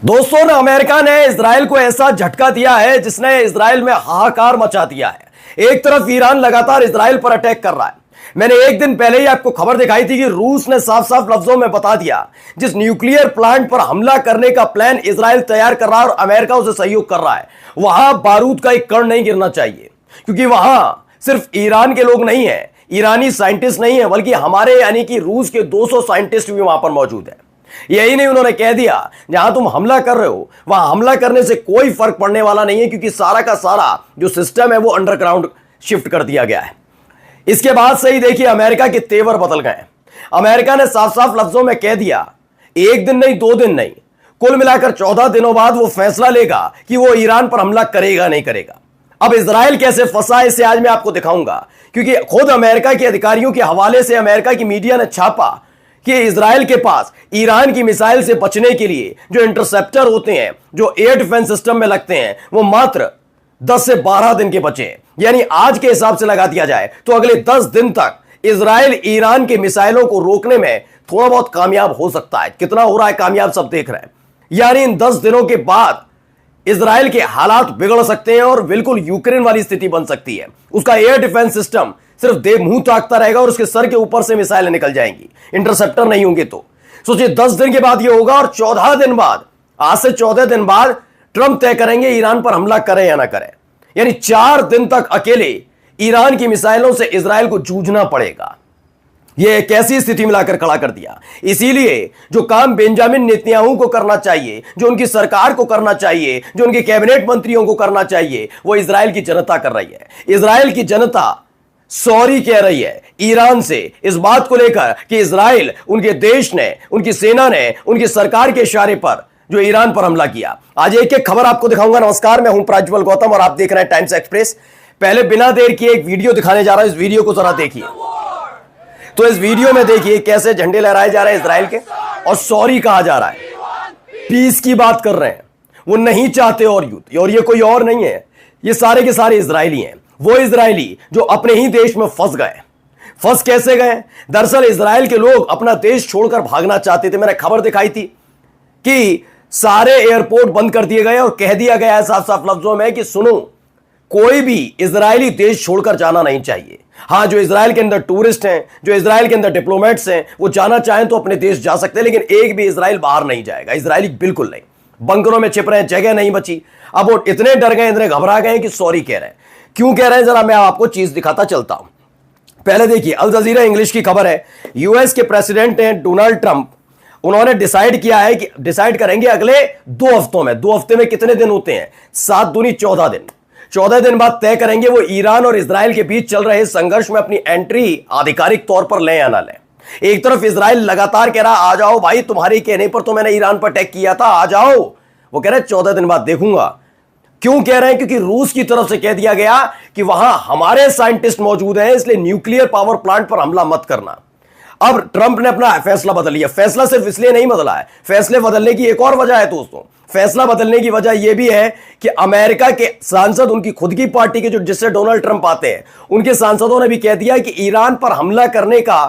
दोस्तों ने अमेरिका ने इजराइल को ऐसा झटका दिया है जिसने इजराइल में हाहाकार मचा दिया है। एक तरफ ईरान लगातार इजराइल पर अटैक कर रहा है। मैंने एक दिन पहले ही आपको खबर दिखाई थी कि रूस ने साफ साफ लफ्जों में बता दिया जिस न्यूक्लियर प्लांट पर हमला करने का प्लान इजराइल तैयार कर रहा है और अमेरिका उसे सहयोग कर रहा है, वहां बारूद का एक कण नहीं गिरना चाहिए, क्योंकि वहां सिर्फ ईरान के लोग नहीं है, ईरानी साइंटिस्ट नहीं है, बल्कि हमारे यानी कि रूस के 200 साइंटिस्ट भी वहां पर मौजूद है। यही नहीं, उन्होंने कह दिया जहां तुम हमला कर रहे हो वहां हमला करने से कोई फर्क पड़ने वाला नहीं है, क्योंकि सारा का सारा जो सिस्टम है वो अंडरग्राउंड शिफ्ट कर दिया गया है। इसके बाद से ही देखिए अमेरिका के तेवर बदल गए। अमेरिका ने साफ साफ लफ्जों में कह दिया, एक दिन नहीं, 2 दिन नहीं, कुल मिलाकर 14 दिनों बाद वो फैसला लेगा कि वो ईरान पर हमला करेगा नहीं करेगा। अब इजराइल कैसे फंसा इसे आज मैं आपको दिखाऊंगा, क्योंकि खुद अमेरिका के अधिकारियों के हवाले से अमेरिका की मीडिया ने छापा कि इजराइल के पास ईरान की मिसाइल से बचने के लिए जो इंटरसेप्टर होते हैं, जो एयर डिफेंस सिस्टम में लगते हैं, वो मात्र 10 से 12 दिन के बचे हैं। यानी आज के हिसाब से लगा दिया जाए तो अगले 10 दिन तक इजराइल ईरान के मिसाइलों को रोकने में थोड़ा बहुत कामयाब हो सकता है। कितना हो रहा है कामयाब सब देख रहे हैं। यानी इन 10 दिनों के बाद इजराइल के हालात बिगड़ सकते हैं और बिल्कुल यूक्रेन वाली स्थिति बन सकती है। उसका एयर डिफेंस सिस्टम सिर्फ देह मुंह ताकता रहेगा और उसके सर के ऊपर से मिसाइलें निकल जाएंगी, इंटरसेप्टर नहीं होंगे। तो सोचिए 10 दिन के बाद यह होगा और 14 दिन बाद, आज से 14 दिन बाद ट्रंप तय करेंगे ईरान पर हमला करें या ना करें। यानी 4 दिन तक अकेले ईरान की मिसाइलों से इजराइल को जूझना पड़ेगा। यह एक ऐसी स्थिति में लाकर खड़ा कर दिया। इसीलिए जो काम बेंजामिन नेतन्याहू को करना चाहिए, जो उनकी सरकार को करना चाहिए, जो उनके कैबिनेट मंत्रियों को करना चाहिए, वो इजराइल की जनता कर रही है। इजराइल की जनता सॉरी कह रही है ईरान से इस बात को लेकर कि इजराइल, उनके देश ने, उनकी सेना ने, उनकी सरकार के इशारे पर जो ईरान पर हमला किया। आज एक एक खबर आपको दिखाऊंगा। नमस्कार, मैं हूं प्राज्वल गौतम और आप देख रहे हैं टाइम्स एक्सप्रेस। पहले बिना देर किए एक वीडियो दिखाने जा रहा हूं, इस वीडियो को जरा देखिए। तो इस वीडियो में देखिए कैसे झंडे लहराए जा रहे हैं इजराइल के और सॉरी कहा जा रहा है, पीस की बात कर रहे हैं। वो नहीं चाहते और युद्ध, और ये कोई और नहीं है, ये सारे के सारे इजरायली हैं। वो इजरायली जो अपने ही देश में फंस गए। फंस कैसे गए? दरअसल इजराइल के लोग अपना देश छोड़कर भागना चाहते थे। मैंने खबर दिखाई थी कि सारे एयरपोर्ट बंद कर दिए गए और कह दिया गया है साफ साफ लफ्जों में कि सुनो, कोई भी इजरायली देश छोड़कर जाना नहीं चाहिए। हां, जो इजराइल के अंदर टूरिस्ट हैं, जो इजराइल के अंदर डिप्लोमेट्स हैं, वो जाना चाहें तो अपने देश जा सकते हैं, लेकिन एक भी इजराइल बाहर नहीं जाएगा। इजरायली बिल्कुल नहीं। बंकरों में छिप रहे हैं, जगह नहीं बची। अब वो इतने डर गए, इतने घबरा गए कि सॉरी कह रहे हैं। क्यों कह रहे हैं, जरा मैं आपको चीज दिखाता चलता हूं। पहले देखिए, अल जजीरा इंग्लिश की खबर है। यूएस के प्रेसिडेंट हैं डोनाल्ड ट्रंप, उन्होंने डिसाइड किया है कि डिसाइड करेंगे अगले 2 हफ्तों में। 2 हफ्ते में कितने दिन होते हैं? 7 दूनी 14 दिन। 14 दिन बाद तय करेंगे वो ईरान और इजराइल के बीच चल रहे संघर्ष में अपनी एंट्री आधिकारिक तौर पर लें या ना लें। एक तरफ इजराइल लगातार कह रहा आ जाओ भाई, तुम्हारे कहने पर तो मैंने ईरान पर अटैक किया था, आ जाओ। वो कह रहे 14 दिन बाद देखूंगा। क्यों कह रहे हैं? क्योंकि रूस की तरफ से कह दिया गया कि वहां हमारे साइंटिस्ट मौजूद हैं, इसलिए न्यूक्लियर पावर प्लांट पर हमला मत करना। अब ट्रंप ने अपना फैसला बदल लिया। फैसला सिर्फ इसलिए नहीं बदला है, फैसले बदलने की एक और वजह है दोस्तों। फैसला बदलने की वजह यह भी है कि अमेरिका के सांसद, उनकी खुद की पार्टी के जो जिससे डोनाल्ड ट्रंप आते हैं, उनके सांसदों ने भी कह दिया कि ईरान पर हमला करने का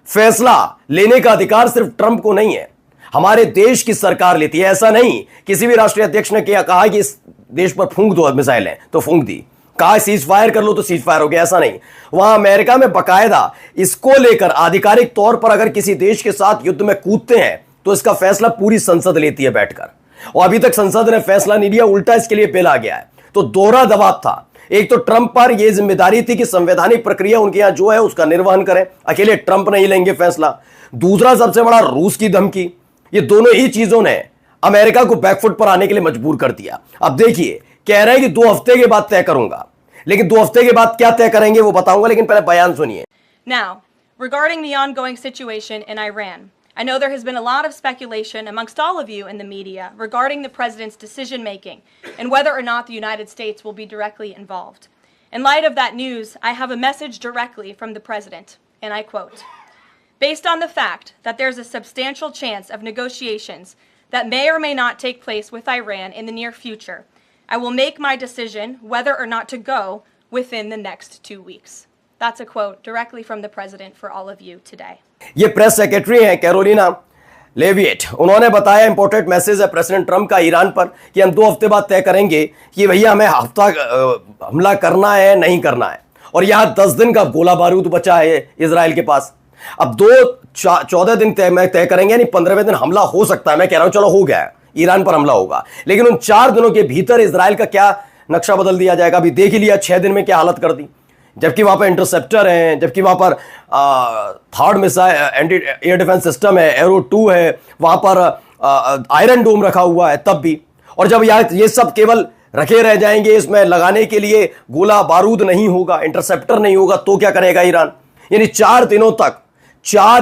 फैसला लेने का अधिकार सिर्फ ट्रंप को नहीं है, हमारे देश की सरकार लेती है। ऐसा नहीं किसी भी राष्ट्रीय अध्यक्ष ने कहा कि इस देश पर फूंक दो मिसाइलें तो फूंक दी, कहा सीज फायर कर लो तो सीज फायर हो गया, ऐसा नहीं। वहां अमेरिका में बकायदा इसको लेकर आधिकारिक तौर पर अगर किसी देश के साथ युद्ध में कूदते हैं तो इसका फैसला पूरी संसद लेती है बैठकर, और अभी तक संसद ने फैसला नहीं लिया, उल्टा इसके लिए पेला गया है। तो दोहरा दबाव था। एक तो ट्रंप पर यह जिम्मेदारी थी कि संवैधानिक प्रक्रिया उनके यहां जो है उसका निर्वहन करें, अकेले ट्रंप नहीं लेंगे फैसला। दूसरा सबसे बड़ा रूस की धमकी। ये दोनों ही चीजों ने अमेरिका को बैकफुट पर आने के लिए मजबूर कर दिया। अब देखिए, कह रहे हैं कि 2 हफ्ते के बाद तय करूंगा, लेकिन 2 हफ्ते के बाद क्या तय करेंगे वो बताऊंगा, लेकिन पहले बयान सुनिए। Now, regarding the ongoing situation in Iran, I know there has been a lot of speculation amongst all of you in the media regarding the president's decision making and whether or not the United States will be directly involved. In light of that news, I have a message directly from the president, and I quote, "Based on the fact that there's a substantial chance of negotiations that may or may not take place with Iran in the near future, I will make my decision whether or not to go within the next 2 weeks." That's a quote directly from the president for all of you today. ये press secretary हैं Carolina लेविएट, उन्होंने बताया important message है president Trump का Iran पर कि हम 2 हफ्ते बाद तय करेंगे कि भैया हमें हमला करना है नहीं करना है। और यहां 10 दिन का गोला बारूद बचा है इजराइल के पास। अब 14 दिन तय करेंगे, यानी 15वें दिन हमला हो सकता है। मैं कह रहा हूं चलो हो गया, ईरान पर हमला होगा, लेकिन उन 4 दिनों के भीतर इजराइल का क्या नक्शा बदल दिया जाएगा। अभी देख ही लिया 6 दिन में क्या हालत कर दी, जबकि वहां पर इंटरसेप्टर हैं, जबकि वहां पर third missile anti air defence system है, एरो 2 है, वहां पर आयरन डोम रखा हुआ है तब भी। और जब ये सब केवल रखे रह जाएंगे, इसमें लगाने के लिए गोला बारूद नहीं होगा, इंटरसेप्टर नहीं होगा, तो क्या करेगा ईरान। यानी 4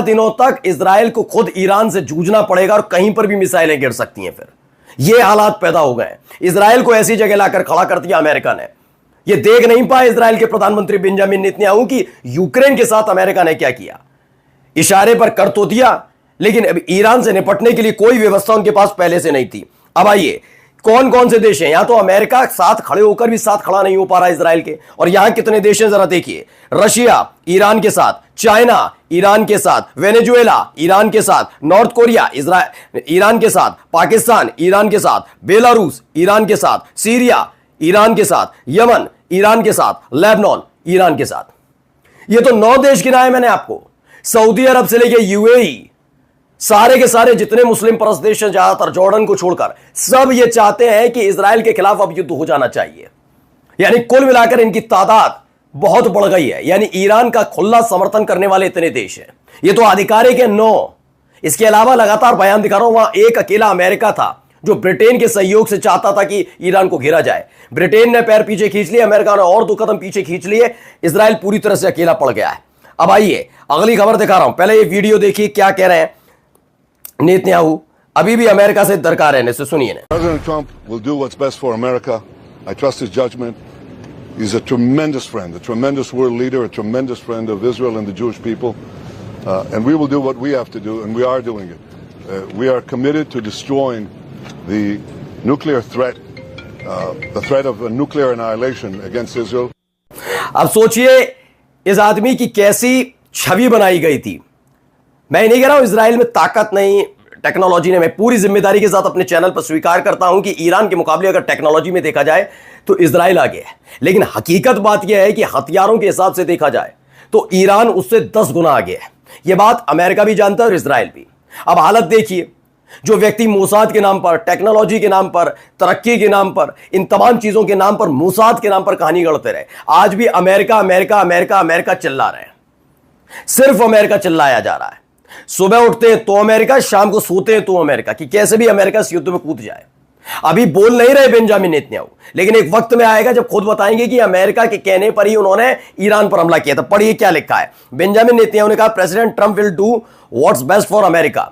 दिनों तक इजराइल को खुद ईरान से जूझना पड़ेगा और कहीं पर भी मिसाइलें गिर सकती हैं। फिर ये हालात पैदा हो गए। इजराइल को ऐसी जगह लाकर खड़ा कर दिया अमेरिका ने। ये देख नहीं पाए इजराइल के प्रधानमंत्री बेंजामिन नेतन्याहू कि यूक्रेन के साथ अमेरिका ने क्या किया। इशारे पर कर तो दिया, लेकिन अब ईरान से निपटने के लिए कोई व्यवस्था उनके पास पहले से नहीं थी। अब आइए कौन कौन से देश हैं, यहां तो अमेरिका साथ खड़े होकर भी साथ खड़ा नहीं हो पा रहा इजराइल के, और यहां कितने देश हैं जरा देखिए। रशिया ईरान के साथ, चाइना ईरान के साथ, वेनेजुएला ईरान के साथ, नॉर्थ कोरिया ईरान के साथ, पाकिस्तान ईरान के साथ, बेलारूस ईरान के साथ, सीरिया ईरान के साथ, यमन ईरान के साथ, लेबनान ईरान के साथ। ये तो 9 देश गिनाए मैंने आपको। सऊदी अरब से लेके यूएई, सारे के सारे जितने मुस्लिम परस्त देश हैं, ज्यादातर जॉर्डन को छोड़कर, सब ये चाहते हैं कि इजराइल के खिलाफ अब युद्ध हो जाना चाहिए। यानी कुल मिलाकर इनकी तादाद बहुत बढ़ गई है। यानी ईरान का खुला समर्थन करने वाले इतने देश हैं। ये तो आधिकारिक है 9। इसके अलावा लगातार बयान दिखा रहा हूं, वहां एक अकेला अमेरिका था जो ब्रिटेन के सहयोग से चाहता था कि ईरान को घेरा जाए। ब्रिटेन ने पैर पीछे खींच लिए, अमेरिका ने और 2 कदम पीछे खींच लिए। इजराइल पूरी तरह से अकेला पड़ गया है। अब आइए अगली खबर दिखा रहा हूं, पहले ये वीडियो देखिए क्या कह रहे हैं नेतन्याहू। अभी भी अमेरिका से दरकार है, इसे सुनिए। President Trump will do what's best for America. I trust his judgment. He's a tremendous friend, a tremendous world leader, a tremendous friend of Israel and the Jewish people. And we will do what we have to do, and we are doing it. We are committed to destroying the nuclear threat, the threat of nuclear annihilation against Israel. अब सोचिए इस आदमी की कैसी छवि बनाई गई थी। मैं नहीं कह रहा हूं इजराइल में ताकत नहीं, टेक्नोलॉजी ने, मैं पूरी जिम्मेदारी के साथ अपने चैनल पर स्वीकार करता हूं कि ईरान के मुकाबले अगर टेक्नोलॉजी में देखा जाए तो इजराइल आगे है। लेकिन हकीकत बात यह है कि हथियारों के हिसाब से देखा जाए तो ईरान उससे 10 गुना आगे है। यह बात अमेरिका भी जानता है और इजराइल भी। अब हालत देखिए, जो व्यक्ति मोसाद के नाम पर, टेक्नोलॉजी के नाम पर, तरक्की के नाम पर, इन तमाम चीजों के नाम पर, मोसाद के नाम पर कहानी गढ़ते रहे, आज भी अमेरिका अमेरिका अमेरिका अमेरिका चिल्ला रहे हैं। सिर्फ अमेरिका चिल्लाया जा रहा है। सुबह उठते हैं तो अमेरिका, शाम को सोते हैं तो अमेरिका, कि कैसे भी अमेरिका इस युद्ध में कूद जाए। अभी बोल नहीं रहे बेंजामिन नेतन्याहू, लेकिन एक वक्त में आएगा जब खुद बताएंगे कि अमेरिका के कहने पर ही उन्होंने ईरान पर हमला किया था। पढ़िए क्या लिखा है। बेंजामिन नेतन्याहू ने कहा president Trump will do what's best for America.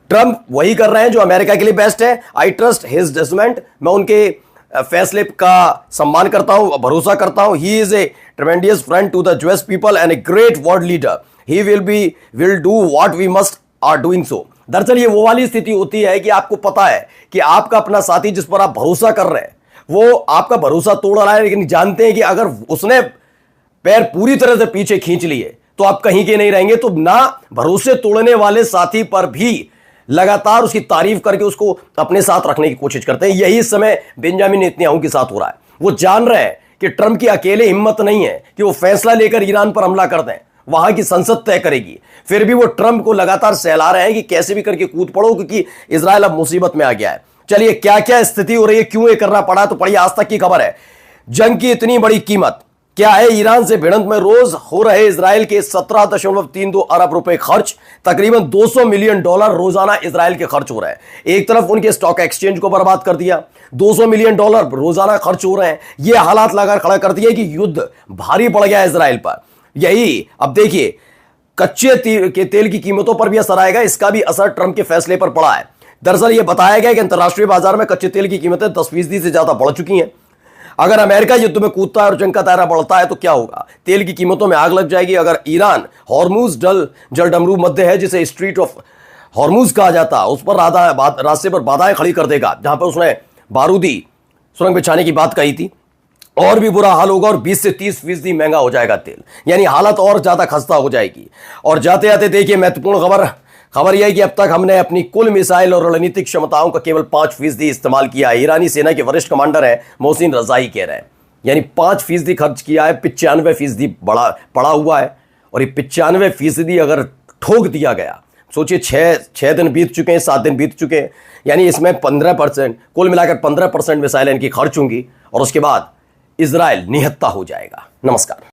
Trump वही कर रहे हैं जो अमेरिका के लिए बेस्ट है। आई ट्रस्ट हिज जजमेंट, मैं उनके फैसले का सम्मान करता हूं, भरोसा करता हूं। He is a tremendous friend to the Jewish people and a great world leader. He will do what we must are doing so. दरअसल ये वो वाली स्थिति होती है कि आपको पता है कि आपका अपना साथी जिस पर आप भरोसा कर रहे हैं वो आपका भरोसा तोड़ रहा है, लेकिन जानते हैं कि अगर उसने पैर पूरी तरह से पीछे खींच लिए तो आप कहीं के नहीं रहेंगे। तो ना भरोसे तोड़ने वाले साथी पर भी लगातार उसकी तारीफ करके उसको अपने साथ रखने की कोशिश करते हैं। यही समय बेंजामिन नेतन्याहू के साथ हो रहा है। वो जान रहे हैं कि ट्रंप की अकेले हिम्मत नहीं है कि वो फैसला लेकर ईरान पर हमला कर दें, वहां की संसद तय करेगी। फिर भी वो ट्रंप को लगातार सहला रहे हैं कि कैसे भी करके कूद पड़ो, क्योंकि इजराइल अब मुसीबत में आ गया है। चलिए क्या क्या स्थिति हो रही है, क्यों ये करना पड़ा, तो पढ़िए आज तक की खबर है। जंग की इतनी बड़ी कीमत क्या है। ईरान से भिड़ंत में रोज हो रहे इजराइल के 17.32 अरब रुपए खर्च, तकरीबन $200 मिलियन रोजाना इजराइल के खर्च हो रहे हैं। एक तरफ उनके स्टॉक एक्सचेंज को बर्बाद कर दिया, $200 मिलियन रोजाना खर्च हो रहे हैं। ये हालात लगाकर खड़ा कर दिया कि युद्ध भारी पड़ गया इजराइल पर। यही अब देखिए कच्चे तेल की कीमतों पर भी असर आएगा। इसका भी असर ट्रंप के फैसले पर पड़ा है। दरअसल यह बताया गया कि अंतर्राष्ट्रीय बाजार में कच्चे तेल की कीमतें 10% से ज्यादा बढ़ चुकी हैं। अगर अमेरिका युद्ध में कूदता है और जंग का दायरा बढ़ता है तो क्या होगा, तेल की कीमतों में आग लग जाएगी। अगर ईरान हॉर्मुज जलडमरू मध्य है, जिसे स्ट्रीट ऑफ हॉर्मुज कहा जाता है, उस पर रास्ते पर बाधाएं खड़ी कर देगा, जहां पर उसने बारूदी सुरंग बिछाने की बात कही थी, और भी बुरा हाल होगा और 20 से 30% महंगा हो जाएगा तेल। यानी हालत और ज्यादा खस्ता हो जाएगी। और जाते जाते देखिए महत्वपूर्ण खबर खबर यह है कि अब तक हमने अपनी कुल मिसाइल और रणनीतिक क्षमताओं का केवल 5% इस्तेमाल किया है। ईरानी सेना के वरिष्ठ कमांडर है मोहसिन रजाई कह रहे हैं, यानी 5% खर्च किया है, 95% पड़ा हुआ है। और ये 95% अगर ठोक दिया गया, सोचिए 6 दिन बीत चुके हैं, 7 दिन बीत चुके हैं, यानी इसमें 15%, कुल मिलाकर 15% मिसाइलें इनकी खर्च होंगी और उसके बाद इजराइल निहत्ता हो जाएगा। नमस्कार।